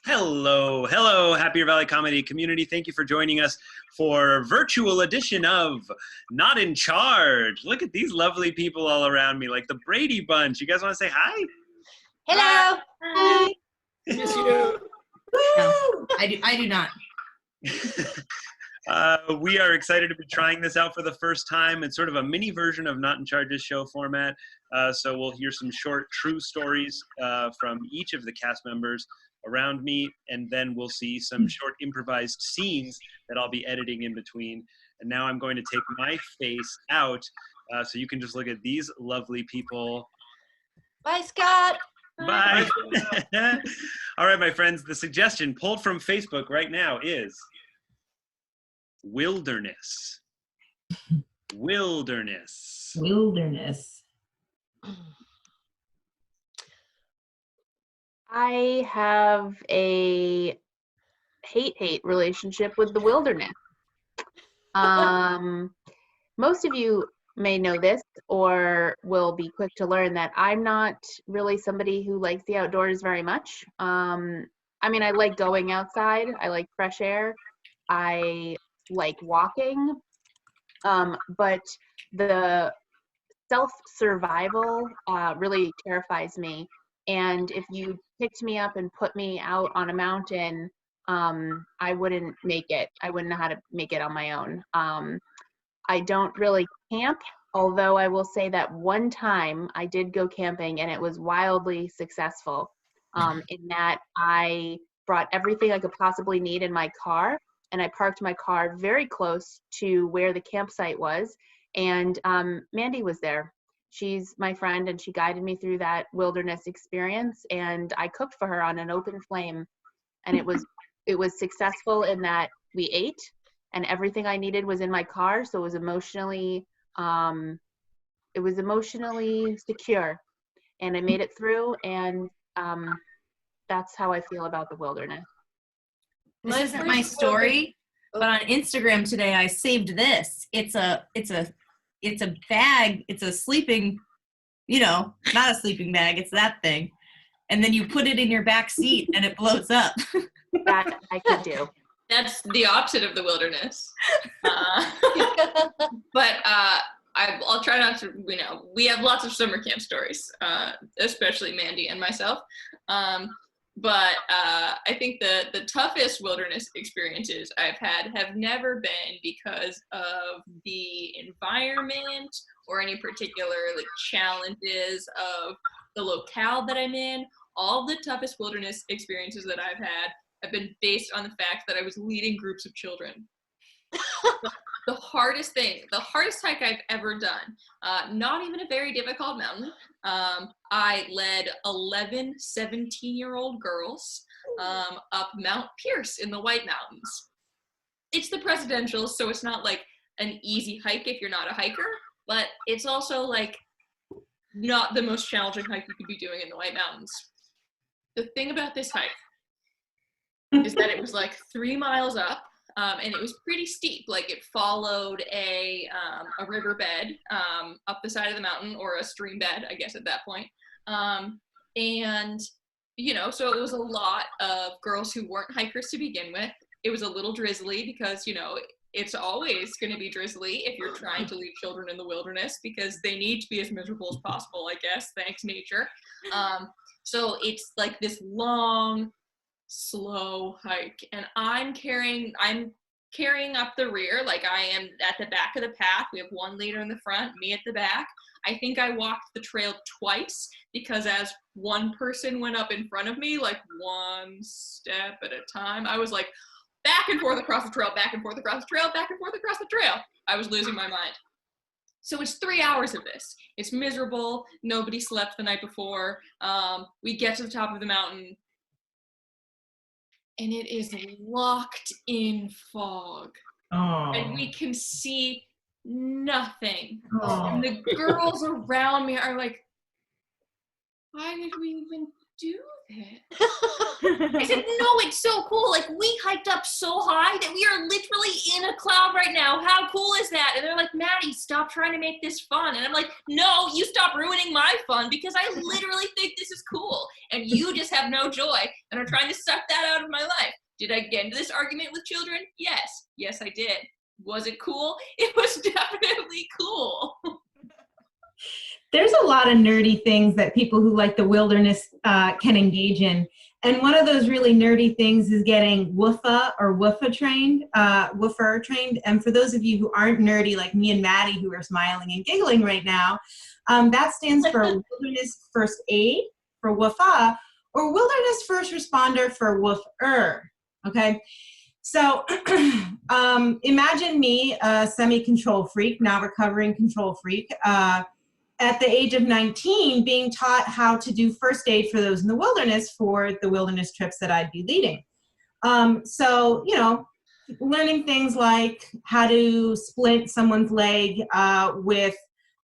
Hello, Happier Valley Comedy community. Thank you for joining us for virtual edition of Not in Charge. Look at these lovely people all around me, like the Brady Bunch. You guys want to say hi? Hello. Hi. Miss you. No, I do not. We are excited to be trying this out for the first time. It's sort of a mini version of Not in Charge's show format. So we'll hear some short true stories from each of the cast members around me, and then we'll see some short improvised scenes that I'll be editing in between. And now I'm going to take my face out so you can just look at these lovely people. Bye, Scott. Bye. All right, my friends, the suggestion pulled from Facebook right now is wilderness. Wilderness. I have a hate relationship with the wilderness. Most of you may know this or will be quick to learn that I'm not really somebody who likes the outdoors very much. I mean, I like going outside. I like fresh air. I like walking. But the self-survival really terrifies me. And if you picked me up and put me out on a mountain, I wouldn't make it. I wouldn't know how to make it on my own. I don't really camp, although I will say that one time I did go camping and it was wildly successful in that I brought everything I could possibly need in my car, and I parked my car very close to where the campsite was, and Mandy was there. She's my friend, and she guided me through that wilderness experience, and I cooked for her on an open flame, and it was successful in that we ate, and everything I needed was in my car, so it was emotionally secure, and I made it through, and that's how I feel about the wilderness. This isn't my story, but on Instagram today I saved this. It's a bag. It's a sleeping, not a sleeping bag. It's that thing. And then you put it in your back seat and it blows up. That I could do. That's the opposite of the wilderness. But I'll try not to, we have lots of summer camp stories, especially Mandy and myself. But I think the toughest wilderness experiences I've had have never been because of the environment or any particular challenges of the locale that I'm in. All the toughest wilderness experiences that I've had have been based on the fact that I was leading groups of children. The hardest hike I've ever done, not even a very difficult mountain. I led 11 17-year-old girls up Mount Pierce in the White Mountains. It's the presidential, so it's not like an easy hike if you're not a hiker, but it's also not the most challenging hike you could be doing in the White Mountains. The thing about this hike is that it was 3 miles up. And it was pretty steep. It followed a riverbed up the side of the mountain, or a stream bed, I guess at that point. And so it was a lot of girls who weren't hikers to begin with. It was a little drizzly because it's always going to be drizzly if you're trying to leave children in the wilderness, because they need to be as miserable as possible, I guess, thanks nature. So it's this long, slow hike, and I'm carrying up the rear. I am at the back of the path. We have one leader in the front, me at the back. I think I walked the trail twice, because as one person went up in front of me, one step at a time, I was back and forth across the trail, back and forth across the trail, back and forth across the trail. I was losing my mind. So it's 3 hours of this. It's miserable. Nobody slept the night before. We get to the top of the mountain, and it is locked in fog. Oh. And we can see nothing. Oh. And the girls around me are why did we even do this? I said, no, it's so cool. We hiked up so high that we are literally in a cloud right now. How cool is that? And they're like, Maddy, Maddy, stop trying to make this fun. And I'm like, no, you stop ruining my fun because I literally think this is cool. And you just have no joy and are trying to suck that out of my life. Did I get into this argument with children? Yes. Yes, I did. Was it cool? It was definitely cool. There's a lot of nerdy things that people who like the wilderness can engage in. And one of those really nerdy things is getting woofer trained. And for those of you who aren't nerdy, like me and Maddy, who are smiling and giggling right now, that stands for Wilderness First Aid, for WFA, or Wilderness First Responder, for WFR. Okay? So imagine me, a semi-control freak, now recovering control freak, at the age of 19, being taught how to do first aid for those in the wilderness for the wilderness trips that I'd be leading. So, you know, learning things like how to splint someone's leg with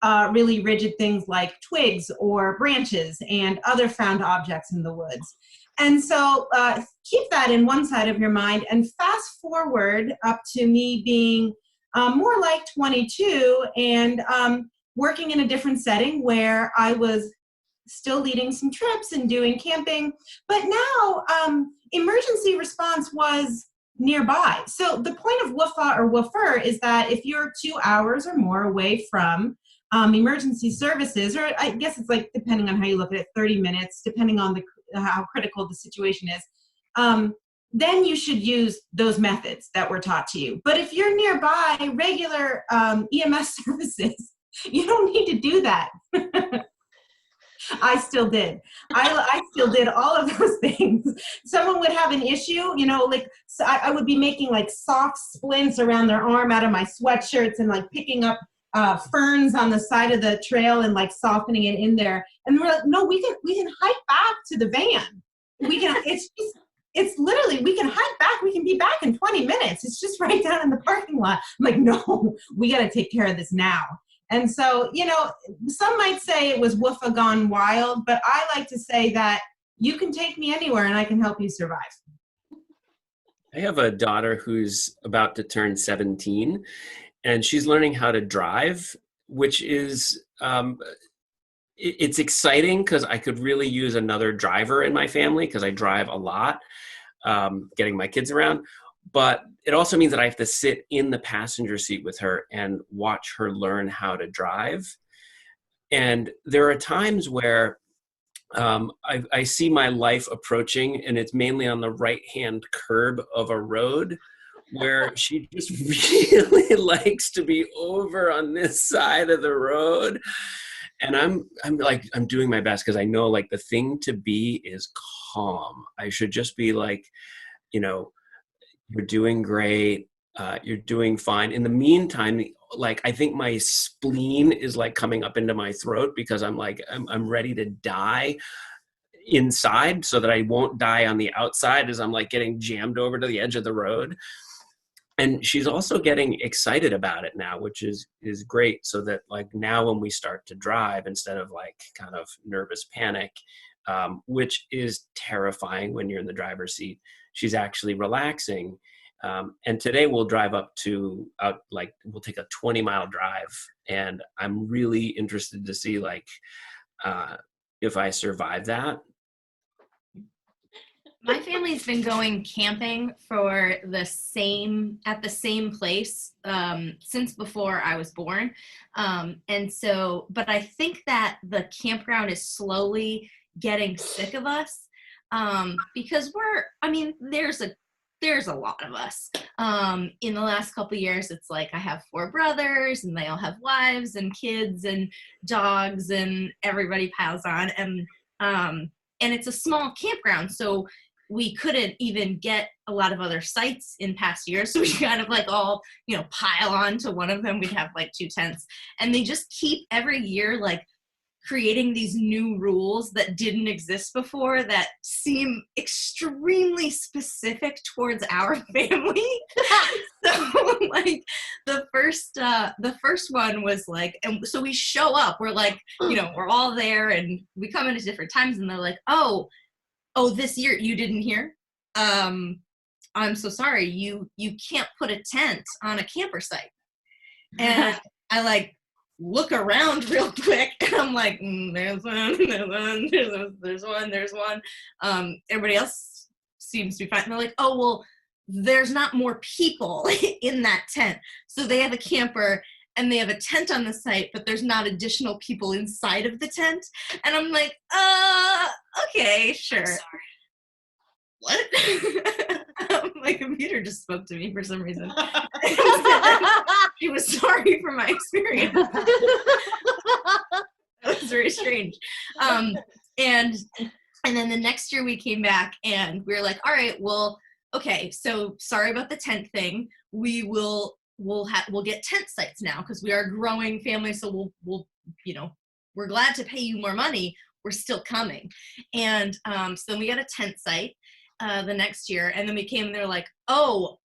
really rigid things like twigs or branches and other found objects in the woods. And so keep that in one side of your mind and fast forward up to me being more like 22 and working in a different setting where I was still leading some trips and doing camping, but now emergency response was nearby. So the point of WFA or WFR is that if you're 2 hours or more away from emergency services, or I guess it's like, depending on how you look at it, 30 minutes, depending on how critical the situation is, then you should use those methods that were taught to you. But if you're nearby regular EMS services, you don't need to do that. I still did. I still did all of those things. Someone would have an issue, you know, like so I would be making like soft splints around their arm out of my sweatshirts and like picking up ferns on the side of the trail and like softening it in there. And we're like, no, we can hike back to the van. We can. It's literally, we can hike back. We can be back in 20 minutes. It's just right down in the parking lot. I'm like, no, we got to take care of this now. And so, you know, some might say it was WFA gone wild, but I like to say that you can take me anywhere and I can help you survive. I have a daughter who's about to turn 17, and she's learning how to drive, which is, it's exciting because I could really use another driver in my family because I drive a lot, getting my kids around. But it also means that I have to sit in the passenger seat with her and watch her learn how to drive. And there are times where I see my life approaching, and it's mainly on the right-hand curb of a road where she just really likes to be over on this side of the road. And I'm doing my best because I know like the thing to be is calm. I should just be like, you know, you're doing great. You're doing fine. In the meantime, like, I think my spleen is like coming up into my throat because I'm like, I'm ready to die inside so that I won't die on the outside as I'm like getting jammed over to the edge of the road. And she's also getting excited about it now, which is great. So that like now when we start to drive, instead of like kind of nervous panic, which is terrifying when you're in the driver's seat, she's actually relaxing. And today we'll drive we'll take a 20-mile drive. And I'm really interested to see like if I survive that. My family's been going camping at the same place since before I was born. But I think that the campground is slowly getting sick of us because there's a lot of us. In the last couple of years, it's like I have 4 brothers and they all have wives and kids and dogs and everybody piles on. And it's a small campground, so we couldn't even get a lot of other sites in past years. So we kind of like all, you know, pile on to one of them. We'd have like 2 tents. And they just keep every year like creating these new rules that didn't exist before that seem extremely specific towards our family. So like the first one was like, and so we show up, we're like, you know, we're all there and we come in at different times and they're like, oh, this year you didn't hear? I'm so sorry. You can't put a tent on a camper site. And I like look around real quick, and I'm like, there's one. Everybody else seems to be fine. And they're like, oh, well, there's not more people in that tent. So they have a camper and they have a tent on the site, but there's not additional people inside of the tent. And I'm like, okay, sure. I'm sorry. What? My computer just spoke to me for some reason. She was sorry for my experience. That was very strange. And then the next year we came back and we were like, all right, well, okay, so sorry about the tent thing. We'll get tent sites now because we are a growing family. So we'll we're glad to pay you more money. We're still coming. And so then we got a tent site the next year, and then we came and they're like, oh,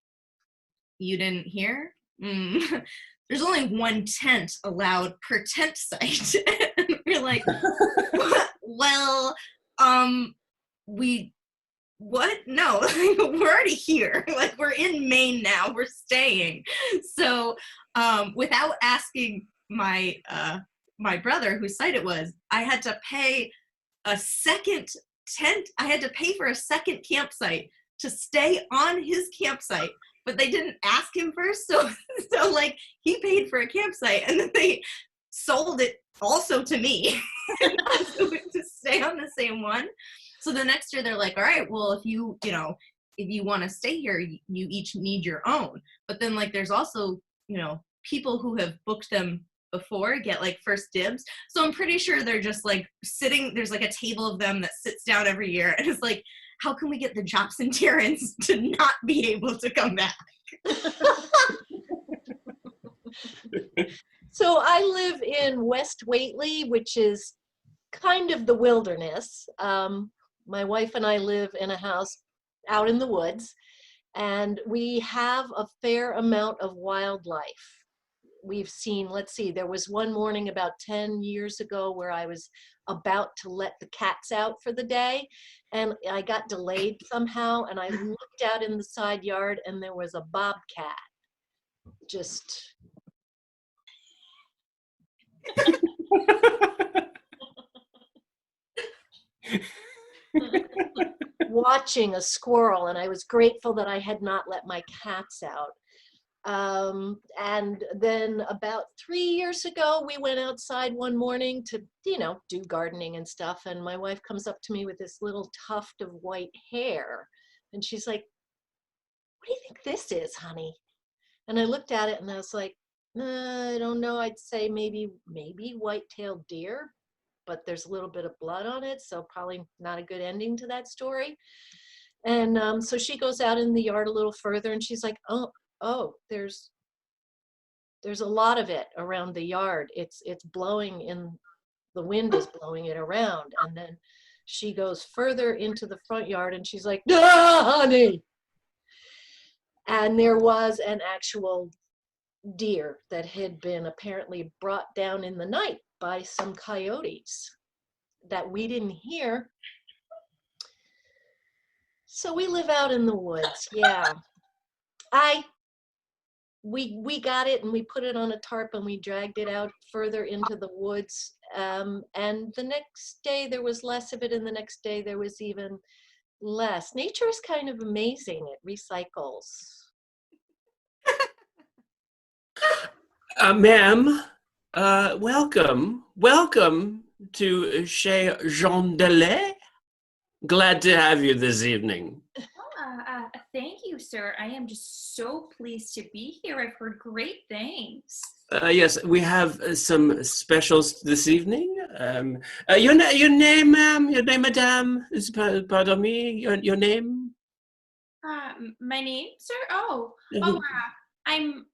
you didn't hear? There's only one tent allowed per tent site. And we're like, well, what? No, we're already here. Like, we're in Maine now. We're staying. So without asking my brother whose site it was, I had to pay a second tent. I had to pay for a second campsite to stay on his campsite, but they didn't ask him first. So like, he paid for a campsite and then they sold it also to me to stay on the same one. So the next year they're like, all right, well, if you want to stay here, you each need your own. But then like, there's also, people who have booked them before get like first dibs. So I'm pretty sure they're just like sitting, there's like a table of them that sits down every year. And it's like, how can we get the Jopson Terrans to not be able to come back? So I live in West Whately, which is kind of the wilderness. My wife and I live in a house out in the woods, and we have a fair amount of wildlife. We've seen, let's see, there was one morning about 10 years ago where I was about to let the cats out for the day, and I got delayed somehow, and I looked out in the side yard and there was a bobcat just watching a squirrel, and I was grateful that I had not let my cats out. And then about 3 years ago, we went outside one morning to, do gardening and stuff. And my wife comes up to me with this little tuft of white hair. And she's like, what do you think this is, honey? And I looked at it and I was like, I don't know. I'd say maybe white-tailed deer, but there's a little bit of blood on it. So probably not a good ending to that story. And so she goes out in the yard a little further and she's like, oh, there's a lot of it around the yard. It's blowing in, the wind is blowing it around. And then she goes further into the front yard and she's like, honey. And there was an actual deer that had been apparently brought down in the night by some coyotes that we didn't hear. So we live out in the woods. Yeah. We got it and we put it on a tarp and we dragged it out further into the woods. And the next day there was less of it, and the next day there was even less. Nature is kind of amazing. It recycles. Ma'am, welcome to Chez Jean Delay. Glad to have you this evening. Thank you, sir. I am just so pleased to be here. I've heard great things. Yes, we have some specials this evening. Your name, ma'am? Your name, madame? Pardon me, your name? My name, sir? I'm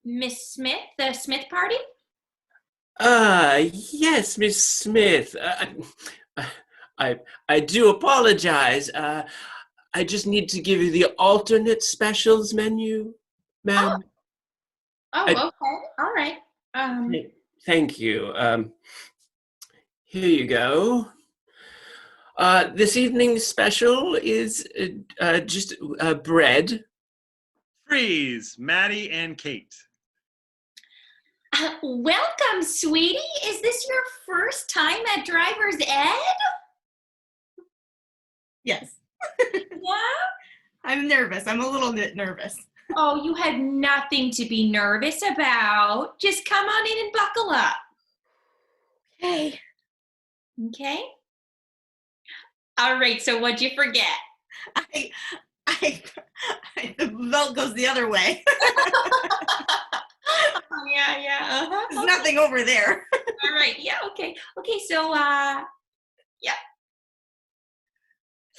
Miss Smith, the Smith party. Yes, Miss Smith. I do apologize. I just need to give you the alternate specials menu, ma'am. Okay. All right. Thank you. Here you go. This evening's special is just bread. Freeze, Maddy and Kate. Welcome, sweetie. Is this your first time at driver's ed? Yes. Yeah? I'm nervous. I'm a little bit nervous. Oh, you have nothing to be nervous about. Just come on in and buckle up. Okay. Okay? All right, so what'd you forget? The belt goes the other way. Yeah. There's nothing over there. All right, yeah, okay. Okay, so, yeah.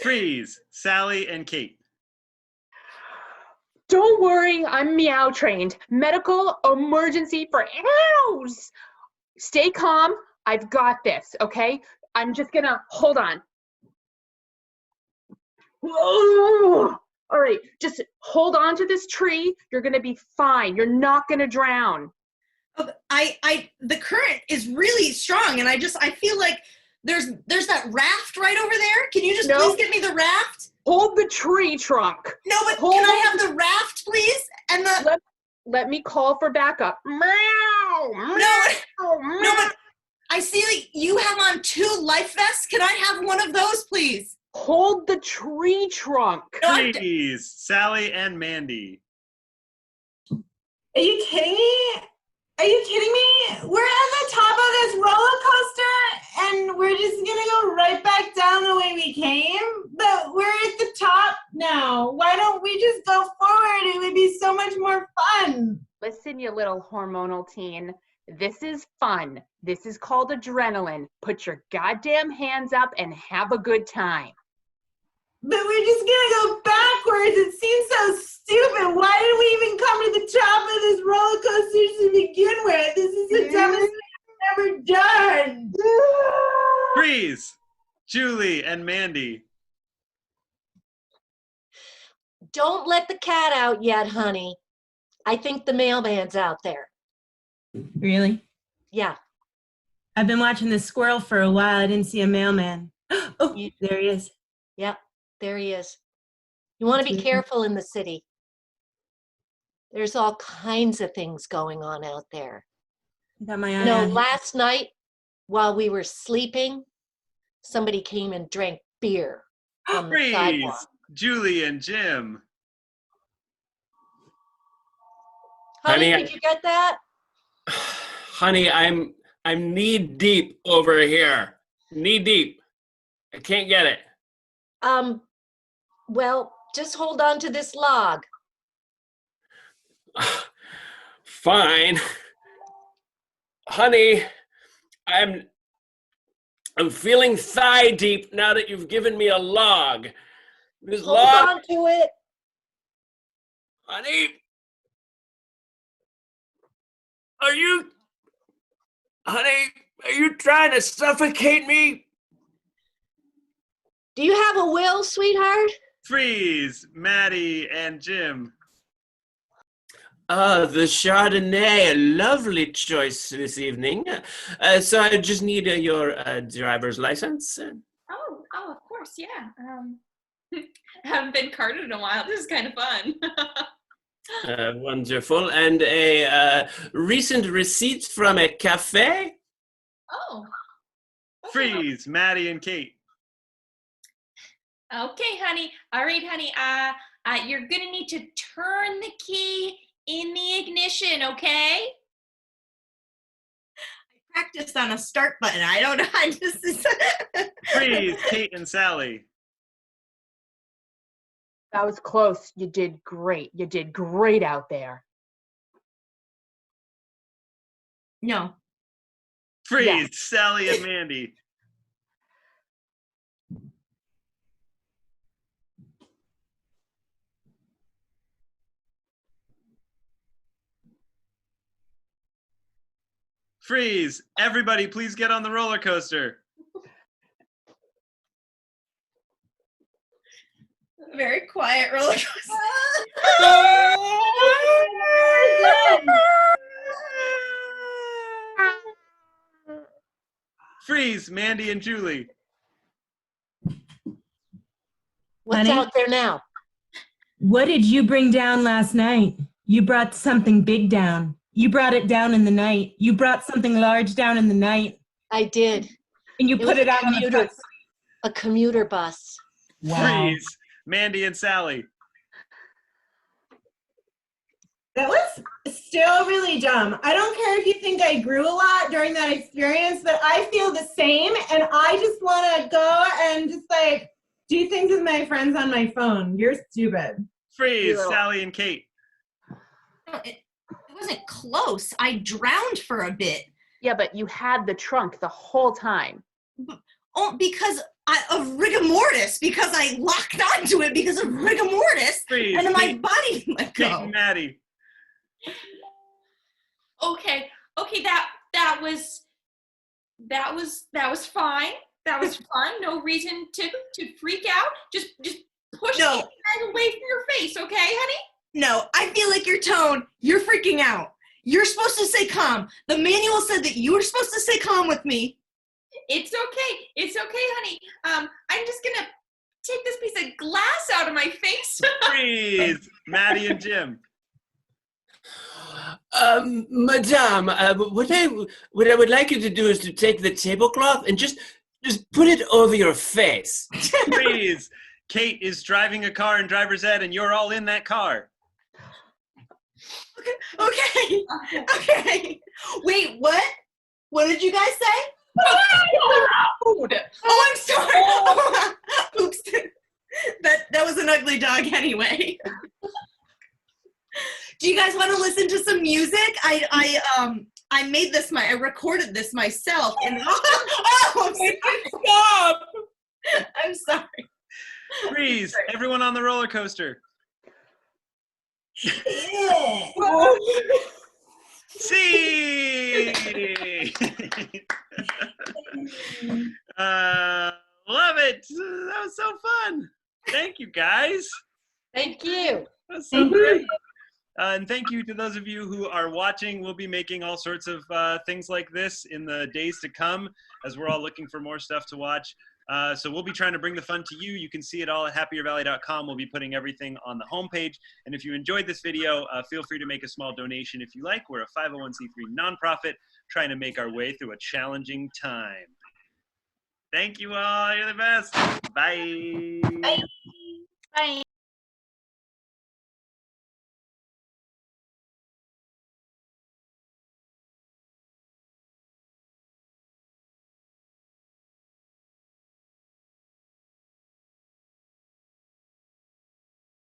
Freeze, Sally and Kate. Don't worry, I'm meow trained. Medical emergency for animals. Stay calm. I've got this, okay? I'm just gonna hold on. Whoa. All right, just hold on to this tree. You're gonna be fine. You're not gonna drown. The current is really strong, and I feel like there's that raft right over there. Can you just please get me the raft? Hold the tree trunk. No, but can I have the raft, please? And the let me call for backup. Meow. no, but I see that you have on 2 life vests. Can I have one of those, please? Hold the tree trunk. Freeze, Sally and Mandy. Are you kidding me? Are you kidding me? We're at the top of this roller coaster and we're just gonna go right back down the way we came? But we're at the top now. Why don't we just go forward? It would be so much more fun. Listen, you little hormonal teen. This is fun. This is called adrenaline. Put your goddamn hands up and have a good time. But we're just gonna go backwards. It seems so stupid. Why did we even come to the top of this roller coaster to begin with? This is the dumbest thing I've ever done. Freeze, Julie and Mandy. Don't let the cat out yet, honey. I think the mailman's out there. Really? Yeah. I've been watching this squirrel for a while. I didn't see a mailman. Oh, there he is. Yep, there he is. You want to be careful in the city. There's all kinds of things going on out there. I got my eye on him. Last night while we were sleeping, somebody came and drank beer on the Freeze, sidewalk. Julie and Jim. Honey, Honey, did you get that? Honey, I'm knee deep over here. Knee deep. I can't get it. Well, just hold on to this log. Fine. Honey, I'm feeling thigh deep now that you've given me a log. This Hold log, on to it. honey. Are you trying to suffocate me? Do you have a will, sweetheart? Freeze, Maddy and Jim. The Chardonnay, a lovely choice this evening. So I just need your driver's license. Oh, of course, yeah. I haven't been carded in a while. This is kind of fun. Wonderful. And a recent receipt from a cafe. Oh. Okay. Freeze, Maddy and Kate. Okay, honey. All right, honey. You're gonna need to turn the key in the ignition, okay? I practiced on a start button. I don't know. I just Freeze, Kate and Sally. That was close. You did great. You did great out there. No. Freeze, Yeah. Sally and Mandy. Freeze, everybody please get on the roller coaster. Very quiet roller coaster. Freeze, Mandy and Julie. What's Honey? out there now? What did you bring down last night? You brought something big down. You brought it down in the night. You brought something large down in the night. I did. And you It put was it out on the bus. a commuter bus. Wow. Freeze. Mandy and Sally. That was still really dumb. I don't care if you think I grew a lot during that experience, but I feel the same, and I just want to go and just like do things with my friends on my phone. You're stupid. Freeze. Sally and Kate. No, it wasn't close. I drowned for a bit. Yeah, but you had the trunk the whole time. Oh, because of rigor mortis, because I locked onto it because of rigor mortis, Freeze. and then my body let Kate go. and Maddy. Okay, that was fine. That was fine. No reason to freak out. Just push the bag away from your face, okay, honey? No, I feel like your tone, you're freaking out. You're supposed to stay calm. The manual said that you were supposed to stay calm with me. It's okay, honey. I'm just gonna take this piece of glass out of my face. Freeze. Maddy and Jim. Madame, what I would like you to do is to take the tablecloth and just put it over your face. Freeze. Kate is driving a car in driver's ed, and you're all in that car. Okay. Wait, what? What did you guys say? Oh, I'm sorry. Oops. That was an ugly dog anyway. Do you guys want to listen to some music? I made this I recorded this myself and Stop! I'm sorry. Freeze. Everyone on the roller coaster. See. Love it. That was so fun. Thank you, guys. Thank you. That was so great. And thank you to those of you who are watching. We'll be making all sorts of things like this in the days to come as we're all looking for more stuff to watch. So we'll be trying to bring the fun to you. You can see it all at happiervalley.com. We'll be putting everything on the homepage. And if you enjoyed this video, feel free to make a small donation if you like. We're a 501c3 nonprofit trying to make our way through a challenging time. Thank you all. You're the best. Bye. Bye. Bye.